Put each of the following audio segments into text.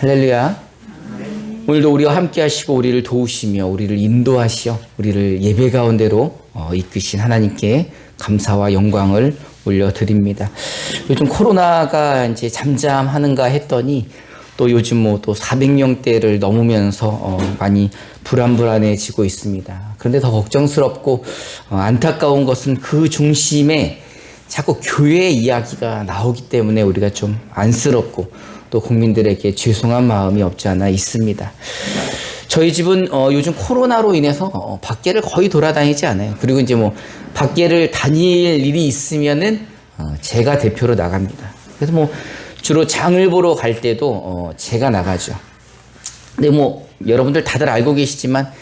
할렐루야. 오늘도 우리와 함께 하시고 우리를 도우시며 우리를 인도하시어 우리를 예배 가운데로 이끄신 하나님께 감사와 영광을 올려드립니다. 요즘 코로나가 이제 잠잠하는가 했더니 또 요즘 또 400명대를 넘으면서 많이 불안해지고 있습니다. 그런데 더 걱정스럽고 안타까운 것은 그 중심에 자꾸 교회 이야기가 나오기 때문에 우리가 좀 안쓰럽고 또 국민들에게 죄송한 마음이 없지 않아 있습니다. 저희 집은 요즘 코로나로 인해서 밖에를 거의 돌아다니지 않아요. 그리고 이제 밖에를 다닐 일이 있으면은 제가 대표로 나갑니다. 그래서 주로 장을 보러 갈 때도 제가 나가죠. 근데 여러분들 다들 알고 계시지만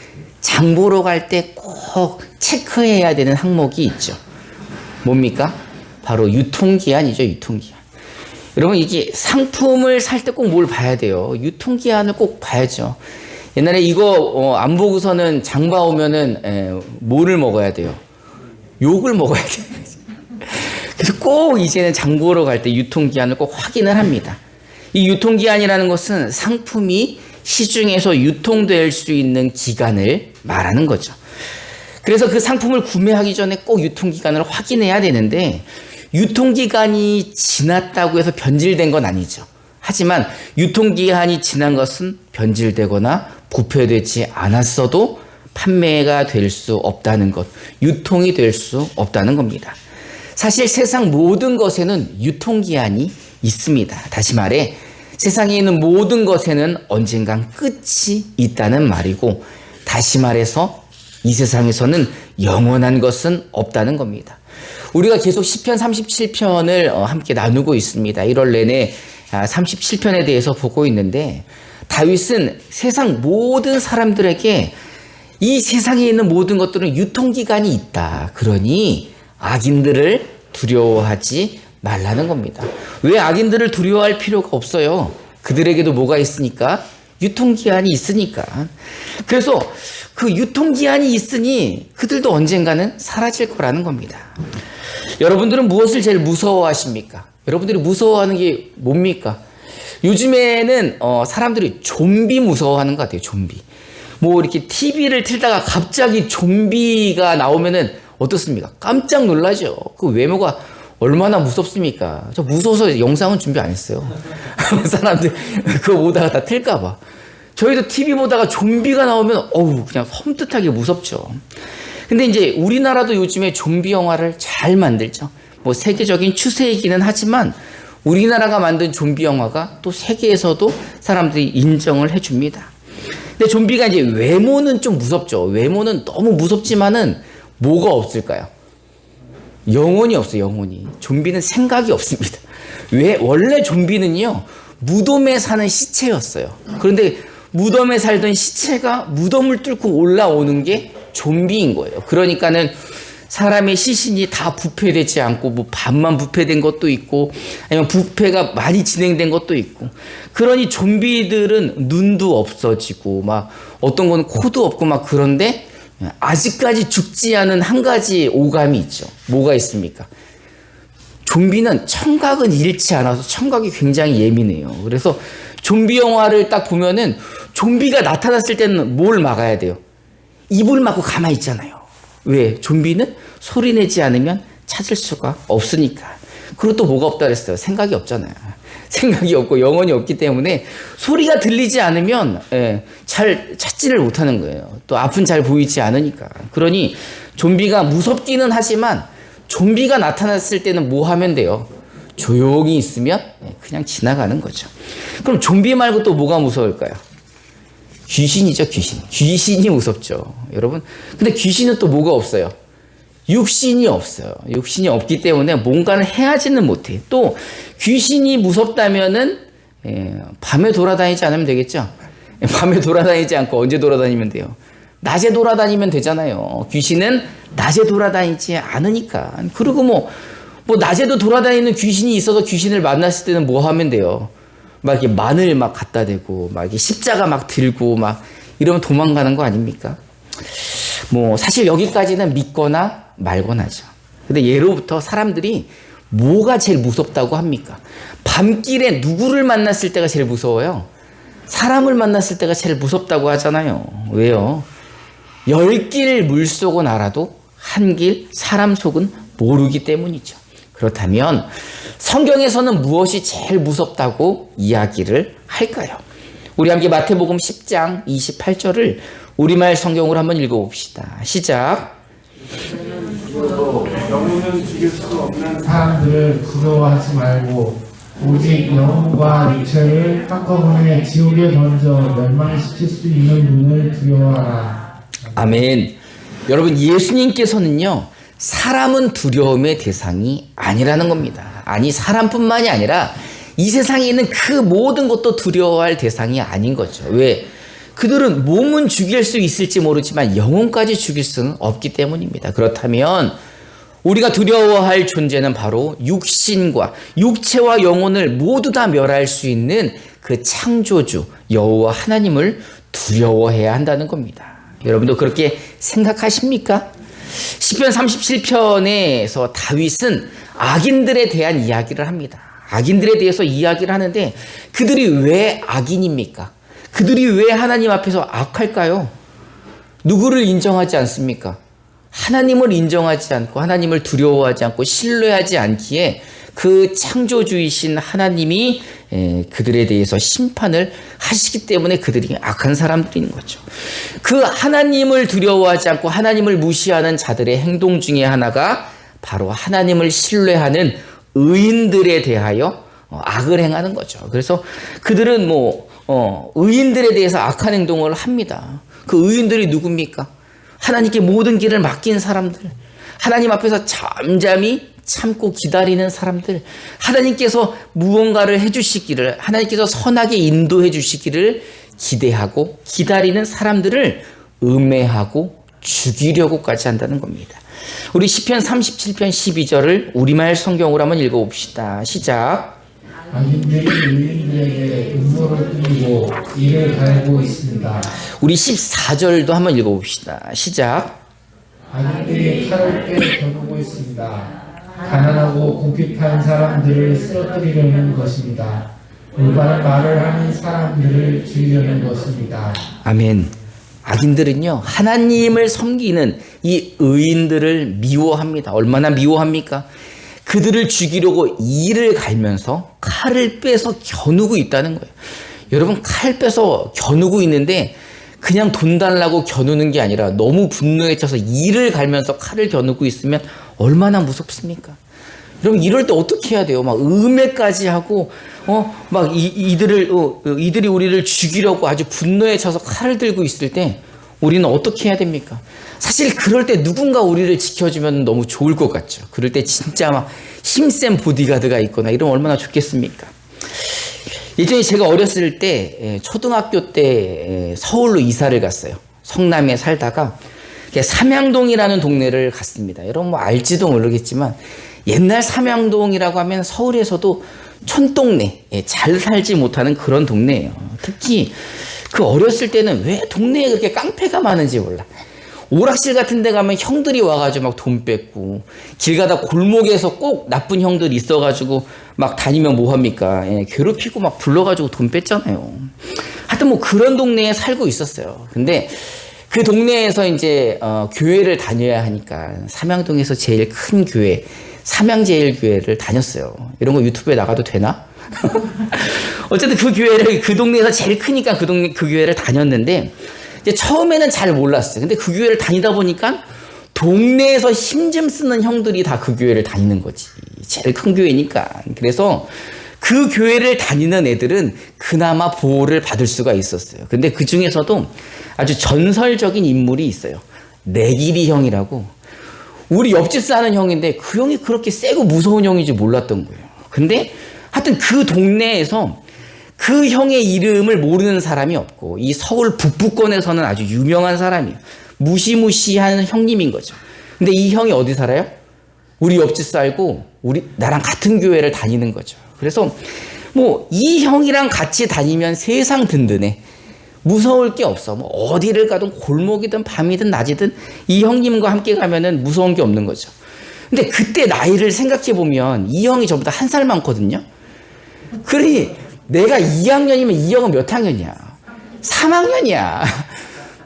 장 보러 갈 때 꼭 체크해야 되는 항목이 있죠. 뭡니까? 바로 유통기한이죠. 유통기한. 여러분, 이게 상품을 살 때 꼭 뭘 봐야 돼요? 유통기한을 꼭 봐야죠. 옛날에 이거 안 보고서는 장 봐오면은 뭐를 먹어야 돼요? 욕을 먹어야 돼요. 그래서 꼭 이제는 장 보러 갈 때 유통기한을 꼭 확인을 합니다. 이 유통기한이라는 것은 상품이 시중에서 유통될 수 있는 기간을 말하는 거죠. 그래서 그 상품을 구매하기 전에 꼭 유통기간을 확인해야 되는데 유통기간이 지났다고 해서 변질된 건 아니죠. 하지만 유통기한이 지난 것은 변질되거나 부패되지 않았어도 판매가 될 수 없다는 것, 유통이 될 수 없다는 겁니다. 사실 세상 모든 것에는 유통기한이 있습니다. 다시 말해 세상에 있는 모든 것에는 언젠간 끝이 있다는 말이고, 다시 말해서 이 세상에서는 영원한 것은 없다는 겁니다. 우리가 계속 시편 37편을 함께 나누고 있습니다. 1월 내내 37편에 대해서 보고 있는데, 다윗은 세상 모든 사람들에게 이 세상에 있는 모든 것들은 유통기간이 있다. 그러니 악인들을 두려워하지 말라는 겁니다. 왜 악인들을 두려워할 필요가 없어요? 그들에게도 뭐가 있으니까? 유통기한이 있으니까. 그래서 그 유통기한이 있으니 그들도 언젠가는 사라질 거라는 겁니다. 여러분들은 무엇을 제일 무서워하십니까? 여러분들이 무서워하는 게 뭡니까? 요즘에는 사람들이 좀비 무서워하는 것 같아요. 좀비. 이렇게 TV를 틀다가 갑자기 좀비가 나오면은 어떻습니까? 깜짝 놀라죠. 그 외모가 얼마나 무섭습니까? 저 무서워서 영상은 준비 안 했어요. 사람들 그거 보다가 다 틀까봐. 저희도 TV 보다가 좀비가 나오면 그냥 섬뜩하게 무섭죠. 근데 이제 우리나라도 요즘에 좀비 영화를 잘 만들죠. 세계적인 추세이기는 하지만 우리나라가 만든 좀비 영화가 또 세계에서도 사람들이 인정을 해줍니다. 근데 좀비가 이제 외모는 좀 무섭죠. 외모는 너무 무섭지만은 뭐가 없을까요? 영혼이 없어요. 영혼이. 좀비는 생각이 없습니다. 원래 좀비는요, 무덤에 사는 시체였어요. 그런데 무덤에 살던 시체가 무덤을 뚫고 올라오는 게 좀비인 거예요. 그러니까는 사람의 시신이 다 부패되지 않고 반만 부패된 것도 있고 아니면 부패가 많이 진행된 것도 있고, 그러니 좀비들은 눈도 없어지고 어떤 건 코도 없고 그런데 아직까지 죽지 않은 한 가지 오감이 있죠. 뭐가 있습니까? 좀비는 청각은 잃지 않아서 청각이 굉장히 예민해요. 그래서 좀비 영화를 딱 보면은 좀비가 나타났을 때는 뭘 막아야 돼요? 입을 막고 가만히 있잖아요. 왜? 좀비는 소리 내지 않으면 찾을 수가 없으니까. 그리고 또 뭐가 없다 그랬어요? 생각이 없잖아요. 생각이 없고 영혼이 없기 때문에 소리가 들리지 않으면 잘 찾지를 못하는 거예요. 또 앞은 잘 보이지 않으니까. 그러니 좀비가 무섭기는 하지만 좀비가 나타났을 때는 뭐 하면 돼요? 조용히 있으면 그냥 지나가는 거죠. 그럼 좀비 말고 또 뭐가 무서울까요? 귀신이죠, 귀신. 귀신이 무섭죠, 여러분. 근데 귀신은 또 뭐가 없어요? 육신이 없어요. 육신이 없기 때문에 뭔가를 해하지는 못해. 또 귀신이 무섭다면은 밤에 돌아다니지 않으면 되겠죠? 밤에 돌아다니지 않고 언제 돌아다니면 돼요? 낮에 돌아다니면 되잖아요. 귀신은 낮에 돌아다니지 않으니까. 그리고 낮에도 돌아다니는 귀신이 있어서 귀신을 만났을 때는 뭐 하면 돼요? 이렇게 마늘 갖다 대고 이렇게 십자가 들고 이러면 도망가는 거 아닙니까? 사실 여기까지는 믿거나 말거나죠. 근데 예로부터 사람들이 뭐가 제일 무섭다고 합니까? 밤길에 누구를 만났을 때가 제일 무서워요? 사람을 만났을 때가 제일 무섭다고 하잖아요. 왜요? 10길 물속은 알아도 한 길 사람 속은 모르기 때문이죠. 그렇다면 성경에서는 무엇이 제일 무섭다고 이야기를 할까요? 우리 함께 마태복음 10장 28절을 우리말 성경으로 한번 읽어봅시다. 시작. 영혼은 죽일 수 없는 사람들을 두려워하지 말고 오직 영혼과 육체를 한꺼번에 지옥에 던져 멸망시킬 수 있는 분을 두려워하라. 아멘. 여러분, 예수님께서는요, 사람은 두려움의 대상이 아니라는 겁니다. 아니, 사람뿐만이 아니라 이 세상에 있는 그 모든 것도 두려워할 대상이 아닌 거죠. 왜? 그들은 몸은 죽일 수 있을지 모르지만 영혼까지 죽일 수는 없기 때문입니다. 그렇다면 우리가 두려워할 존재는 바로 육신과 육체와 영혼을 모두 다 멸할 수 있는 그 창조주 여호와 하나님을 두려워해야 한다는 겁니다. 여러분도 그렇게 생각하십니까? 시편 37편에서 다윗은 악인들에 대한 이야기를 합니다. 악인들에 대해서 이야기를 하는데 그들이 왜 악인입니까? 그들이 왜 하나님 앞에서 악할까요? 누구를 인정하지 않습니까? 하나님을 인정하지 않고 하나님을 두려워하지 않고 신뢰하지 않기에 그 창조주이신 하나님이 그들에 대해서 심판을 하시기 때문에 그들이 악한 사람들인 거죠. 그 하나님을 두려워하지 않고 하나님을 무시하는 자들의 행동 중에 하나가 바로 하나님을 신뢰하는 의인들에 대하여 악을 행하는 거죠. 그래서 그들은 의인들에 대해서 악한 행동을 합니다. 그 의인들이 누굽니까? 하나님께 모든 길을 맡긴 사람들, 하나님 앞에서 잠잠히 참고 기다리는 사람들, 하나님께서 무언가를 해주시기를, 하나님께서 선하게 인도해 주시기를 기대하고 기다리는 사람들을 음해하고 죽이려고까지 한다는 겁니다. 우리 시편 37편 12절을 우리말 성경으로 한번 읽어봅시다. 시작. 악인들이 의인들에게 음모를 꾸미고 이를 갈고 있습니다. 우리 14절도 한번 읽어봅시다. 시작. 악인들이 칼을 빼 겨누고 있습니다. 가난하고 궁핍한 사람들을 쓰러뜨리려는 것입니다. 올바른 말을 하는 사람들을 죽이려는 것입니다. 아멘. 악인들은요, 하나님을 섬기는 이 의인들을 미워합니다. 얼마나 미워합니까? 그들을 죽이려고 이를 갈면서 칼을 빼서 겨누고 있다는 거예요. 여러분, 칼 빼서 겨누고 있는데 그냥 돈 달라고 겨누는 게 아니라 너무 분노에 차서 이를 갈면서 칼을 겨누고 있으면 얼마나 무섭습니까? 여러분, 이럴 때 어떻게 해야 돼요? 막 음해까지 하고 이들이 우리를 죽이려고 아주 분노에 차서 칼을 들고 있을 때 우리는 어떻게 해야 됩니까? 사실 그럴 때 누군가 우리를 지켜주면 너무 좋을 것 같죠. 그럴 때 진짜 막 힘센 보디가드가 있거나 이러면 얼마나 좋겠습니까? 예전에 제가 어렸을 때 초등학교 때 서울로 이사를 갔어요. 성남에 살다가 삼양동이라는 동네를 갔습니다. 여러분 알지도 모르겠지만 옛날 삼양동이라고 하면 서울에서도 촌동네, 잘 살지 못하는 그런 동네예요. 특히 그 어렸을 때는 왜 동네에 그렇게 깡패가 많은지 몰라. 오락실 같은 데 가면 형들이 와가지고 막 돈 뺏고, 길 가다 골목에서 꼭 나쁜 형들 있어가지고 막 다니면 뭐합니까? 괴롭히고 막 불러가지고 돈 뺐잖아요. 하여튼 그런 동네에 살고 있었어요. 근데 그 동네에서 이제 교회를 다녀야 하니까 삼양동에서 제일 큰 교회, 삼양제일교회를 다녔어요. 이런 거 유튜브에 나가도 되나? 어쨌든 그 동네에서 제일 크니까 그 교회를 다녔는데, 이제 처음에는 잘 몰랐어요. 근데 그 교회를 다니다 보니까 동네에서 힘 좀 쓰는 형들이 다 그 교회를 다니는 거지. 제일 큰 교회니까. 그래서 그 교회를 다니는 애들은 그나마 보호를 받을 수가 있었어요. 근데 그 중에서도 아주 전설적인 인물이 있어요. 내길이 형이라고. 우리 옆집 사는 형인데 그 형이 그렇게 세고 무서운 형인지 몰랐던 거예요. 근데 하여튼 그 동네에서 그 형의 이름을 모르는 사람이 없고, 이 서울 북부권에서는 아주 유명한 사람이에요. 무시무시한 형님인 거죠. 근데 이 형이 어디 살아요? 우리 옆집 살고 나랑 같은 교회를 다니는 거죠. 그래서 이 형이랑 같이 다니면 세상 든든해. 무서울 게 없어. 어디를 가든 골목이든 밤이든 낮이든 이 형님과 함께 가면은 무서운 게 없는 거죠. 근데 그때 나이를 생각해 보면 이 형이 저보다 1살 많거든요. 그러니 내가 2학년이면 이 형은 몇 학년이야? 3학년이야.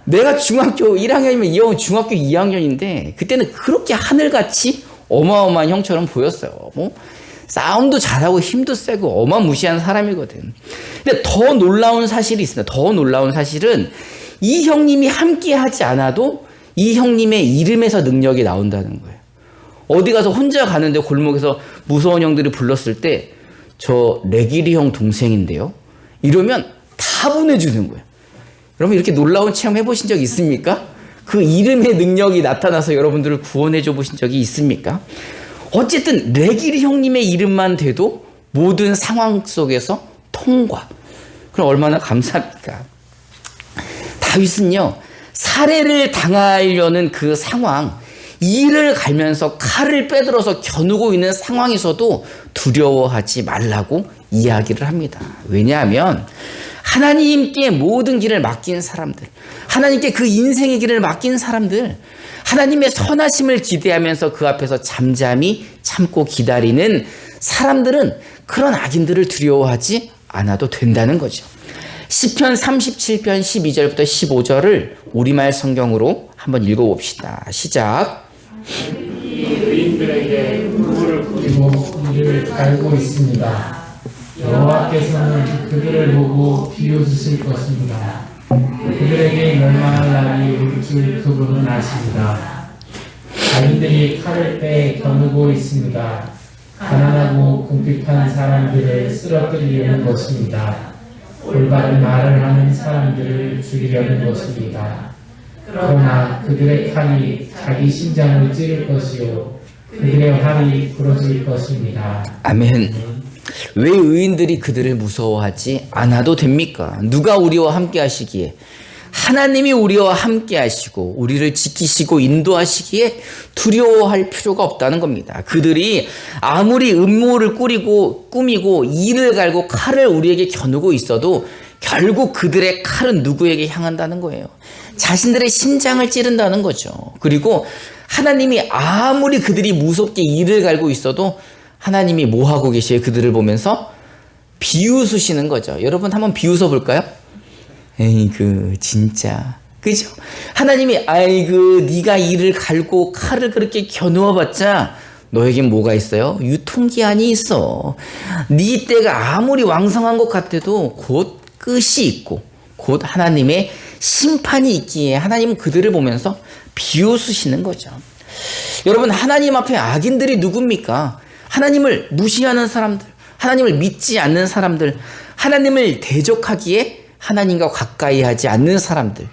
내가 중학교 1학년이면 이 형은 중학교 2학년인데 그때는 그렇게 하늘같이 어마어마한 형처럼 보였어요. 뭐 싸움도 잘하고 힘도 세고 어마무시한 사람이거든. 근데 더 놀라운 사실이 있습니다. 더 놀라운 사실은 이 형님이 함께 하지 않아도 이 형님의 이름에서 능력이 나온다는 거예요. 어디 가서 혼자 가는데 골목에서 무서운 형들이 불렀을 때 저 레기리 형 동생인데요. 이러면 다 보내주는 거예요. 여러분 이렇게 놀라운 체험 해보신 적 있습니까? 그 이름의 능력이 나타나서 여러분들을 구원해줘 보신 적이 있습니까? 어쨌든 레기리 형님의 이름만 돼도 모든 상황 속에서 통과. 그럼 얼마나 감사합니까? 다윗은요, 살해를 당하려는 그 상황, 이를 갈면서 칼을 빼들어서 겨누고 있는 상황에서도 두려워하지 말라고 이야기를 합니다. 왜냐하면 하나님께 모든 길을 맡긴 사람들, 하나님께 그 인생의 길을 맡긴 사람들, 하나님의 선하심을 기대하면서 그 앞에서 잠잠히 참고 기다리는 사람들은 그런 악인들을 두려워하지 않아도 된다는 거죠. 시편 37편 12절부터 15절을 우리말 성경으로 한번 읽어봅시다. 시작. 의인들에게 물을 뿌리고 이를 갈고 있습니다. 여호와께서는 그들을 보고 비웃으실 것입니다. 그들에게 멸망할 날이 올 줄 그분은 아십니다. 자기들이 칼을 빼 겨누고 있습니다. 가난하고 궁핍한 사람들을 쓰러뜨리려는 것입니다. 올바른 말을 하는 사람들을 죽이려는 것입니다. 그러나 그들의 칼이 자기 심장을 찌를 것이요 그들의 활이 부러질 것입니다. 아멘. 왜 의인들이 그들을 무서워하지 않아도 됩니까? 누가 우리와 함께 하시기에? 하나님이 우리와 함께 하시고 우리를 지키시고 인도하시기에 두려워할 필요가 없다는 겁니다. 그들이 아무리 음모를 꾸미고 이를 갈고 칼을 우리에게 겨누고 있어도 결국 그들의 칼은 누구에게 향한다는 거예요. 자신들의 심장을 찌른다는 거죠. 그리고 하나님이 아무리 그들이 무섭게 이를 갈고 있어도 하나님이 뭐 하고 계시에요? 그들을 보면서 비웃으시는 거죠. 여러분 한번 비웃어 볼까요? 에이그 진짜 그죠? 하나님이 아이고 네가 이를 갈고 칼을 그렇게 겨누어 봤자 너에겐 뭐가 있어요? 유통기한이 있어. 네 때가 아무리 왕성한 것 같아도 곧 끝이 있고 곧 하나님의 심판이 있기에 하나님은 그들을 보면서 비웃으시는 거죠. 여러분 하나님 앞에 악인들이 누굽니까? 하나님을 무시하는 사람들, 하나님을 믿지 않는 사람들, 하나님을 대적하기에 하나님과 가까이 하지 않는 사람들.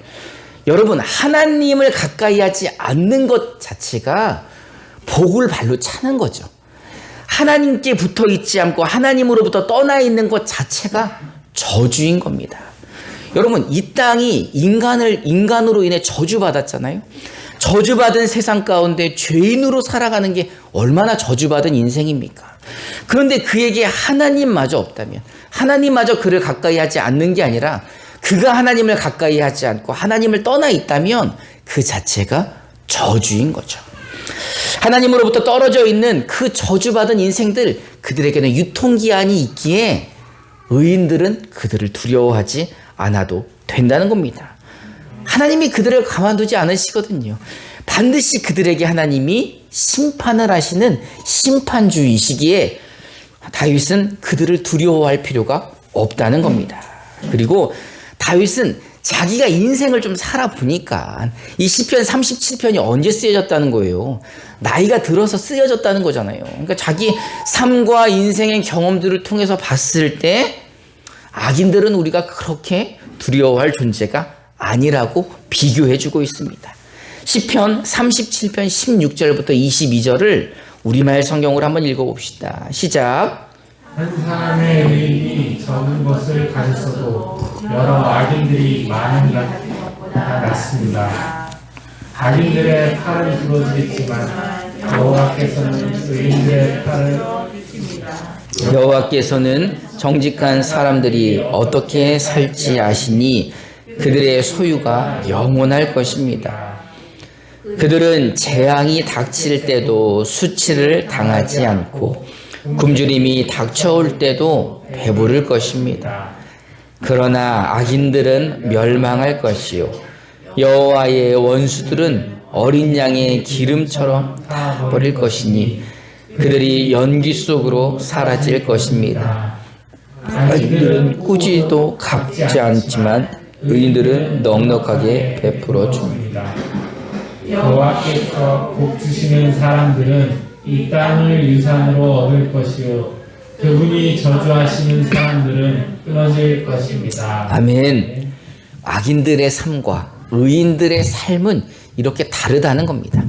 여러분 하나님을 가까이 하지 않는 것 자체가 복을 발로 차는 거죠. 하나님께 붙어 있지 않고 하나님으로부터 떠나 있는 것 자체가 저주인 겁니다. 여러분 이 땅이 인간으로 인해 저주받았잖아요. 저주받은 세상 가운데 죄인으로 살아가는 게 얼마나 저주받은 인생입니까? 그런데 그에게 하나님마저 없다면, 하나님마저 그를 가까이 하지 않는 게 아니라 그가 하나님을 가까이 하지 않고 하나님을 떠나 있다면 그 자체가 저주인 거죠. 하나님으로부터 떨어져 있는 그 저주받은 인생들, 그들에게는 유통기한이 있기에 의인들은 그들을 두려워하지 않아도 된다는 겁니다. 하나님이 그들을 가만두지 않으시거든요. 반드시 그들에게 하나님이 심판을 하시는 심판주이시기에 다윗은 그들을 두려워할 필요가 없다는 겁니다. 그리고 다윗은 자기가 인생을 좀 살아보니까 이 시편 37편이 언제 쓰여졌다는 거예요. 나이가 들어서 쓰여졌다는 거잖아요. 그러니까 자기 삶과 인생의 경험들을 통해서 봤을 때 악인들은 우리가 그렇게 두려워할 존재가 아니라고 비교해주고 있습니다. 시편 37편 16절부터 22절을 우리말 성경으로 한번 읽어봅시다. 시작. 한 사람의 의인이 적은 것을 가졌어도 여러 악인들이 많은 것보다 낫습니다. 악인들의 팔은 부러지겠지만 여호와께서는 의인들의 팔을 여호와께서는 정직한 사람들이 어떻게 살지 아시니 그들의 소유가 영원할 것입니다. 그들은 재앙이 닥칠 때도 수치를 당하지 않고 굶주림이 닥쳐올 때도 배부를 것입니다. 그러나 악인들은 멸망할 것이요 여호와의 원수들은 어린 양의 기름처럼 타버릴 것이니 그들이 연기 속으로 사라질 것입니다. 악인들은 꾸지도 갚지 않지만 의인들은 넉넉하게 베풀어 줍니다. 여호와께서 복 주시는 사람들은 이 땅을 유산으로 얻을 것이요 그분이 저주하시는 사람들은 끊어질 것입니다. 아멘. 악인들의 삶과 의인들의 삶은 이렇게 다르다는 겁니다.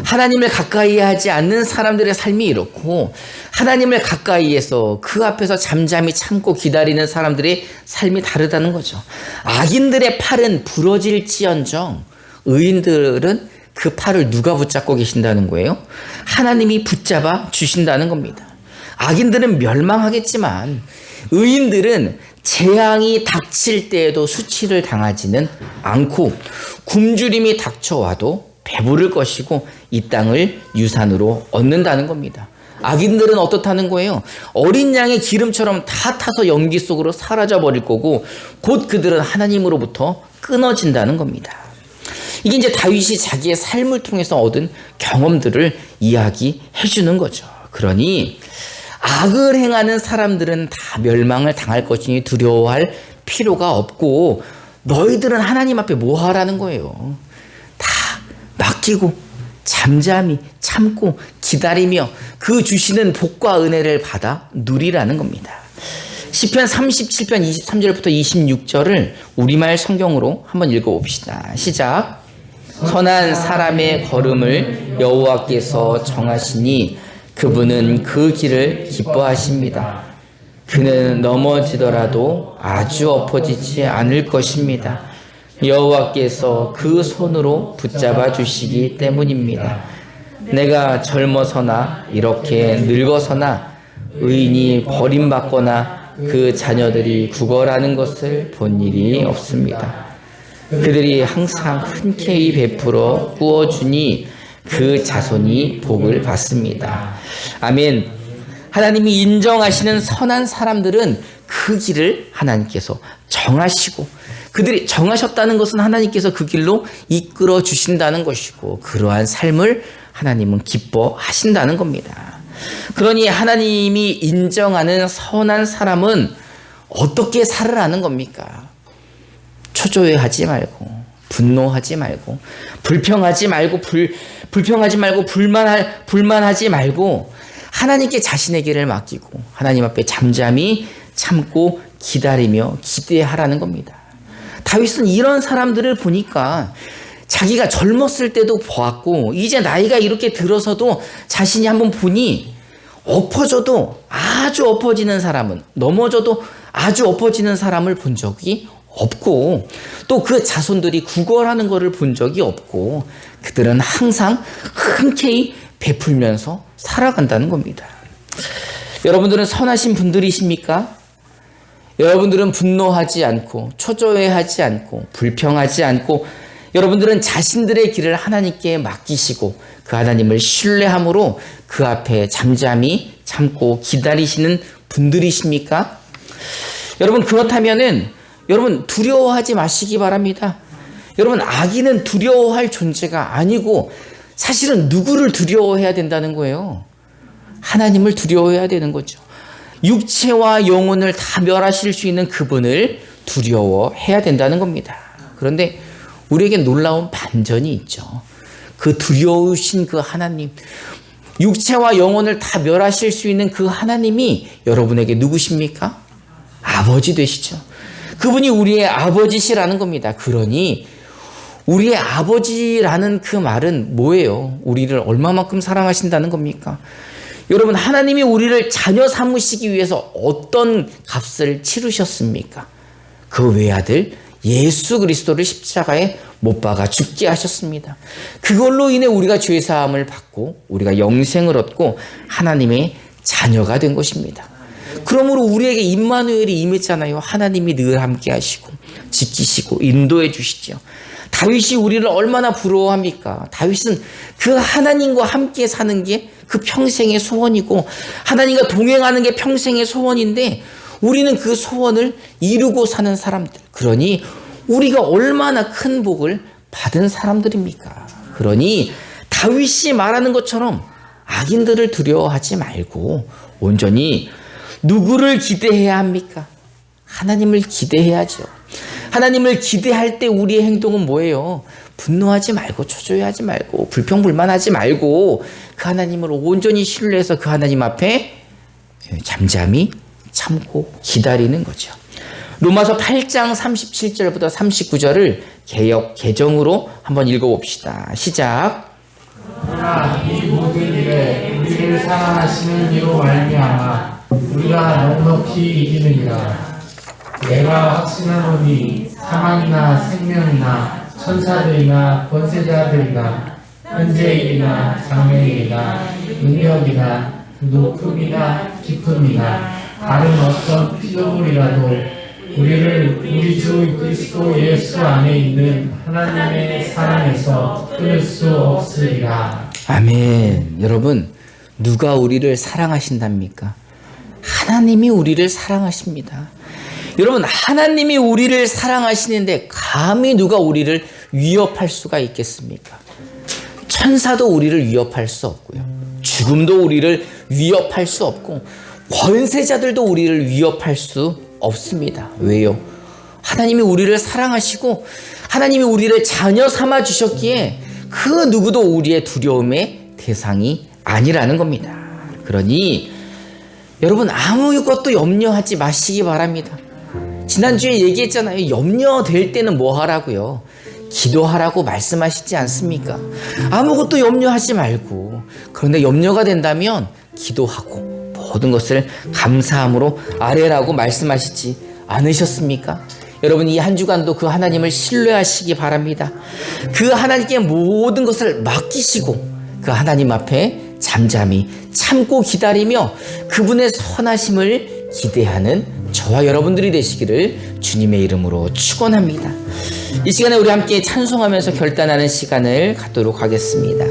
하나님을 가까이 하지 않는 사람들의 삶이 이렇고 하나님을 가까이해서 그 앞에서 잠잠히 참고 기다리는 사람들의 삶이 다르다는 거죠. 악인들의 팔은 부러질지언정 의인들은 그 팔을 누가 붙잡고 계신다는 거예요? 하나님이 붙잡아 주신다는 겁니다. 악인들은 멸망하겠지만 의인들은 재앙이 닥칠 때에도 수치를 당하지는 않고 굶주림이 닥쳐와도 배부를 것이고 이 땅을 유산으로 얻는다는 겁니다. 악인들은 어떻다는 거예요? 어린 양의 기름처럼 다 타서 연기 속으로 사라져 버릴 거고 곧 그들은 하나님으로부터 끊어진다는 겁니다. 이게 이제 다윗이 자기의 삶을 통해서 얻은 경험들을 이야기해 주는 거죠. 그러니 악을 행하는 사람들은 다 멸망을 당할 것이니 두려워할 필요가 없고 너희들은 하나님 앞에 뭐 하라는 거예요? 다 맡기고 잠잠히 참고 기다리며 그 주시는 복과 은혜를 받아 누리라는 겁니다. 시편 37편 23절부터 26절을 우리말 성경으로 한번 읽어봅시다. 시작. 선한 사람의 걸음을 여호와께서 정하시니 그분은 그 길을 기뻐하십니다. 그는 넘어지더라도 아주 엎어지지 않을 것입니다. 여호와께서 그 손으로 붙잡아 주시기 때문입니다. 내가 젊어서나 이렇게 늙어서나 의인이 버림받거나 그 자녀들이 구걸하는 것을 본 일이 없습니다. 그들이 항상 흔쾌히 베풀어 꾸어주니 그 자손이 복을 받습니다. 아멘. 하나님이 인정하시는 선한 사람들은 그 길을 하나님께서 정하시고 그들이 정하셨다는 것은 하나님께서 그 길로 이끌어 주신다는 것이고 그러한 삶을 하나님은 기뻐하신다는 겁니다. 그러니 하나님이 인정하는 선한 사람은 어떻게 살으라는 겁니까? 초조해하지 말고 분노하지 말고 불평하지 말고 불만하지 말고 하나님께 자신의 길을 맡기고 하나님 앞에 잠잠히 참고 기다리며 기대하라는 겁니다. 다윗은 이런 사람들을 보니까 자기가 젊었을 때도 보았고 이제 나이가 이렇게 들어서도 자신이 한번 보니 엎어져도 아주 엎어지는 사람은 넘어져도 아주 엎어지는 사람을 본 적이 없고 또 그 자손들이 구걸하는 것을 본 적이 없고 그들은 항상 흔쾌히 베풀면서 살아간다는 겁니다. 여러분들은 선하신 분들이십니까? 여러분들은 분노하지 않고 초조해하지 않고 불평하지 않고 여러분들은 자신들의 길을 하나님께 맡기시고 그 하나님을 신뢰함으로 그 앞에 잠잠히 참고 기다리시는 분들이십니까? 여러분 그렇다면은 여러분 두려워하지 마시기 바랍니다. 여러분 악인은 두려워할 존재가 아니고 사실은 누구를 두려워해야 된다는 거예요? 하나님을 두려워해야 되는 거죠. 육체와 영혼을 다 멸하실 수 있는 그분을 두려워해야 된다는 겁니다. 그런데 우리에게 놀라운 반전이 있죠. 그 두려우신 그 하나님, 육체와 영혼을 다 멸하실 수 있는 그 하나님이 여러분에게 누구십니까? 아버지 되시죠. 그분이 우리의 아버지시라는 겁니다. 그러니 우리의 아버지라는 그 말은 뭐예요? 우리를 얼마만큼 사랑하신다는 겁니까? 여러분 하나님이 우리를 자녀 삼으시기 위해서 어떤 값을 치르셨습니까? 그 외아들 예수 그리스도를 십자가에 못 박아 죽게 하셨습니다. 그걸로 인해 우리가 죄사함을 받고 우리가 영생을 얻고 하나님의 자녀가 된 것입니다. 그러므로 우리에게 임마누엘이 임했잖아요. 하나님이 늘 함께 하시고 지키시고 인도해 주시죠. 다윗이 우리를 얼마나 부러워합니까? 다윗은 그 하나님과 함께 사는 게 그 평생의 소원이고 하나님과 동행하는 게 평생의 소원인데 우리는 그 소원을 이루고 사는 사람들. 그러니 우리가 얼마나 큰 복을 받은 사람들입니까? 그러니 다윗이 말하는 것처럼 악인들을 두려워하지 말고 온전히 누구를 기대해야 합니까? 하나님을 기대해야죠. 하나님을 기대할 때 우리의 행동은 뭐예요? 분노하지 말고 초조해하지 말고 불평불만하지 말고 그 하나님을 온전히 신뢰해서 그 하나님 앞에 잠잠히 참고 기다리는 거죠. 로마서 8장 37절부터 39절을 개정으로 한번 읽어봅시다. 시작. 그러나 이 모든 일에 우리를 사랑하시는 이로 말미암아 우리가 넉넉히 이기느니라. 내가 확신하노니 사망이나 생명이나 천사들이나 권세자들이나 현재일이나 장래일이나 능력이나 높음이나 깊음이나 다른 어떤 피조물이라도 우리를 우리 주 그리스도 예수 안에 있는 하나님의 사랑에서 끊을 수 없으리라. 아멘. 여러분, 누가 우리를 사랑하신답니까? 하나님이 우리를 사랑하십니다. 여러분, 하나님이 우리를 사랑하시는데 감히 누가 우리를 위협할 수가 있겠습니까? 천사도 우리를 위협할 수 없고요. 죽음도 우리를 위협할 수 없고 권세자들도 우리를 위협할 수 없습니다. 왜요? 하나님이 우리를 사랑하시고 하나님이 우리를 자녀 삼아 주셨기에 그 누구도 우리의 두려움의 대상이 아니라는 겁니다. 그러니 여러분 아무것도 염려하지 마시기 바랍니다. 지난주에 얘기했잖아요. 염려될 때는 뭐 하라고요? 기도하라고 말씀하시지 않습니까? 아무것도 염려하지 말고 그런데 염려가 된다면 기도하고 모든 것을 감사함으로 아뢰라고 말씀하시지 않으셨습니까? 여러분 이 한 주간도 그 하나님을 신뢰하시기 바랍니다. 그 하나님께 모든 것을 맡기시고 그 하나님 앞에 잠잠히 참고 기다리며 그분의 선하심을 기대하는 저와 여러분들이 되시기를 주님의 이름으로 축원합니다. 이 시간에 우리 함께 찬송하면서 결단하는 시간을 갖도록 하겠습니다.